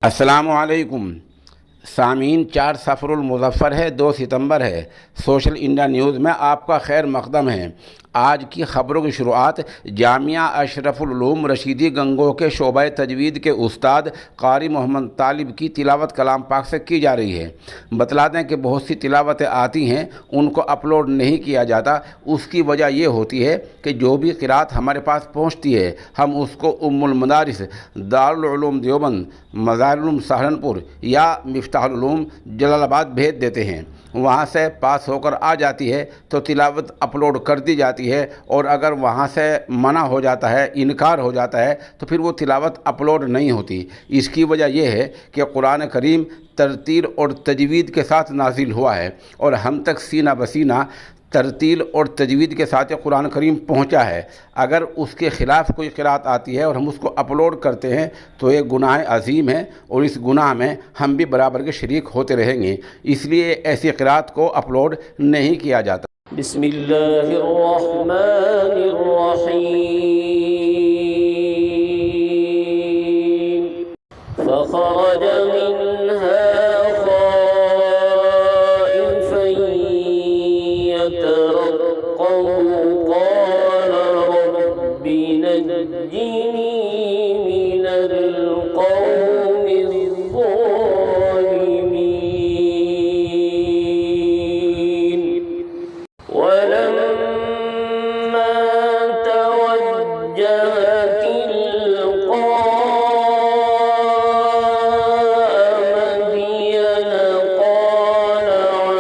अस्सलामुअलैकुम सामीन। 4 सफ़रुल मुज़फ़्फ़र है, 2 सितंबर है। सोशल इंडिया न्यूज़ में आपका खैर मक़दम है। आज की ख़बरों की शुरुआत जामिया अशरफुल उलूम रशीदी गंगोह के शोबा तजवीद के उस्ताद कारी मोहम्मद तालिब की तिलावत कलाम पाक से की जा रही है। बतला दें कि बहुत सी तिलावतें आती हैं, उनको अपलोड नहीं किया जाता। उसकी वजह ये होती है कि जो भी क़िरात हमारे पास पहुँचती है, हम उसको उम्मुल मदारिस दारुल उलूम देवबंद, मज़ारिल उलूम सहारनपुर या मिफ्ताहुल उलूम जलालाबाद भेज देते हैं। वहाँ से पास होकर आ जाती है तो तिलावत अपलोड कर दी जाती है, और अगर वहाँ से मना हो जाता है, इनकार हो जाता है, तो फिर वो तिलावत अपलोड नहीं होती। इसकी वजह यह है कि कुरान करीम तरतील और तजवीद के साथ नाजिल हुआ है, और हम तक सीना बसीना तरतील और तजवीद के साथ कुरान करीम पहुंचा है। अगर उसके ख़िलाफ़ कोई क़िरात आती है और हम उसको अपलोड करते हैं तो ये गुनाह अजीम है, और इस गुनाह में हम भी बराबर के शरीक होते रहेंगे। इसलिए ऐसी क़िरात को अपलोड नहीं किया जाता। बिस्मिल्लाहिर्रहमानिर्रहीम। फ़ख़रज मिन्हा क़ाल रब्बि नज्जिनी मिनल क़ौमिज़ ज़ालिमीन। वलम्मा तवज्जह तिलक़ाअ मदयन क़ाल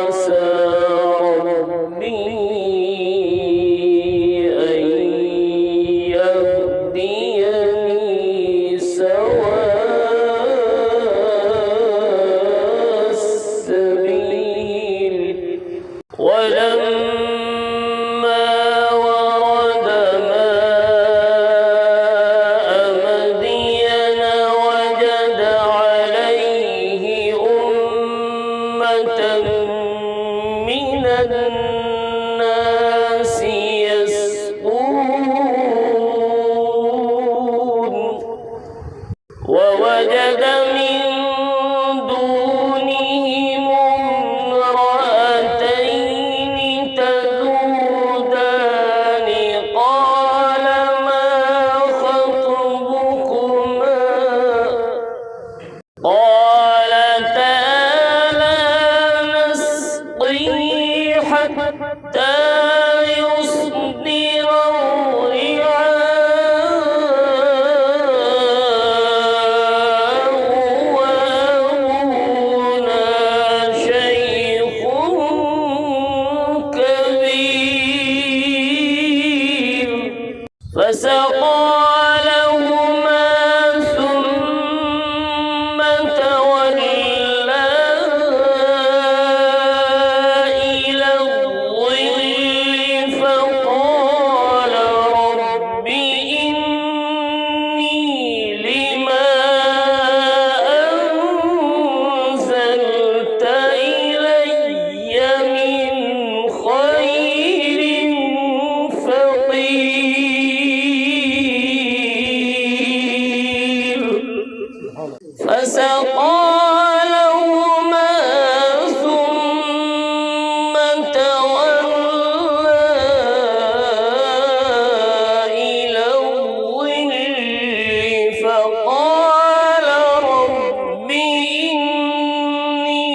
असा रब्बी अन यहदियनी सवाअस सबील। ولما ورد ماء مدين وجد عليه أمة من الناس يسقون، ووجد من دونهم امرأتين تذودان قال ما خطبكما قالتا لا نسقي حتى يصدر الرعاء وأبونا شيخ كبير. فسقى لهما ثم تولى إلى الظل فقال رب إني لما أنزلت إلي من خير فقير. فسقى لهما ثم تولى إلى الظل فقال رب إني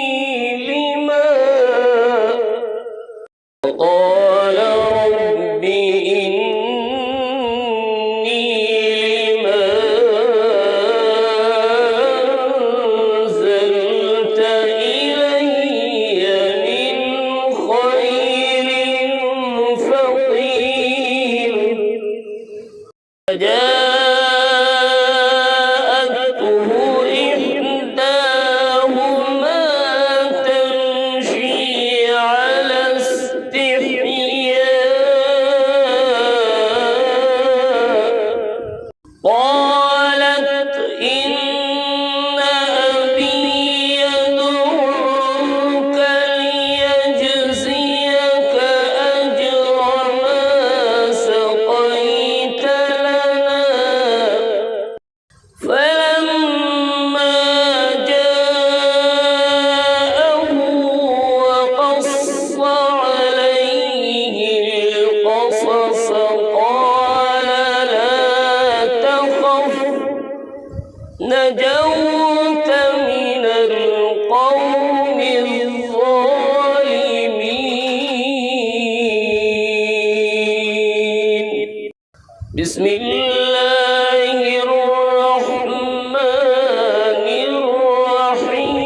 لما قال رب إني لما أنزلت كنت من القوم الظالمين. بسم الله الرحمن الرحيم.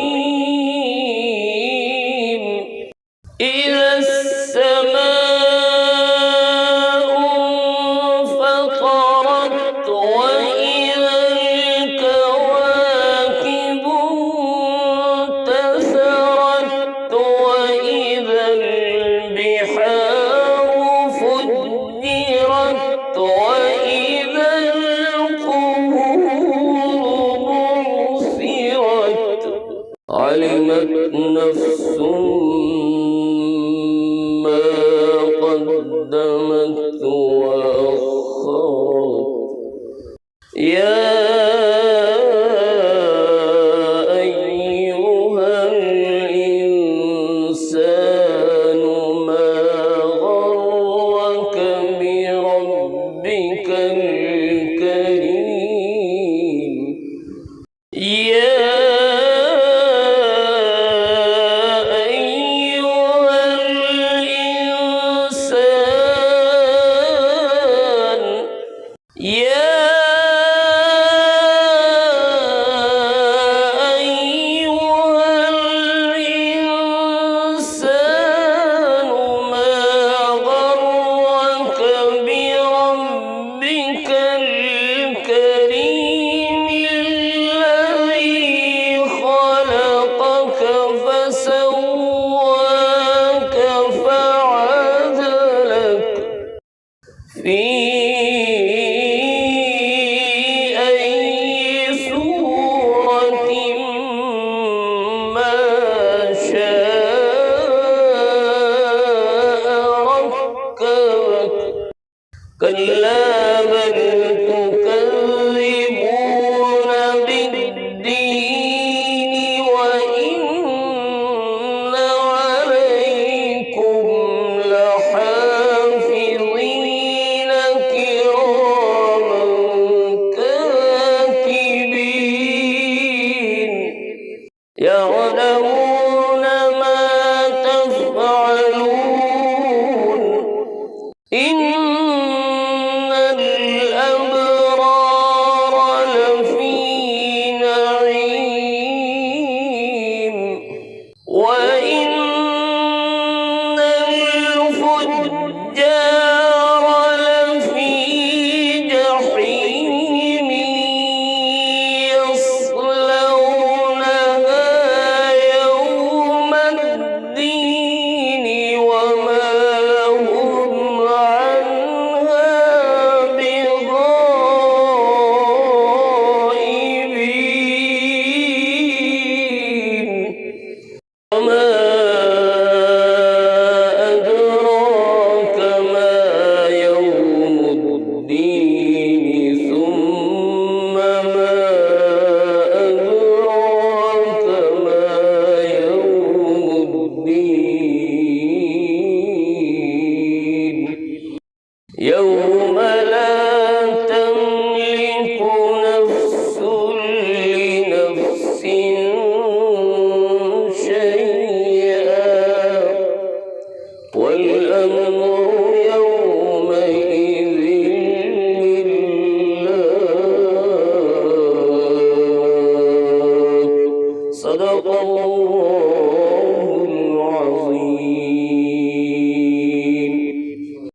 إذا السماء انفطرت وإذا الكواكب انتثرت وإذا البحار فجرت وإذا القبور بعثرت علمت نفس ما قدمت وأخرت. يا أيها الإنسان ما غرك بربك الكريم. يا أيها الإنسان يا أيها الإنسان ما غرك بربك الكريم الذي خلقك فسواك فعدلك في أي صورة ما شاء ركبك. كلا بل تكذبون بالدين وإن عليكم لحافظين كراما كاتبين يعلمون ما تفعلون. إن الأبرار لفي نعيم وإن الفجار لفي جحيم يصلونها يوم الدين وما هم عنها بغائبين. وما أدراك ما يوم الدين ثم ما أدراك ما يوم الدين. يوم لا تملك نفس لنفس شيئا والأمر يومئذ لله. صدق الله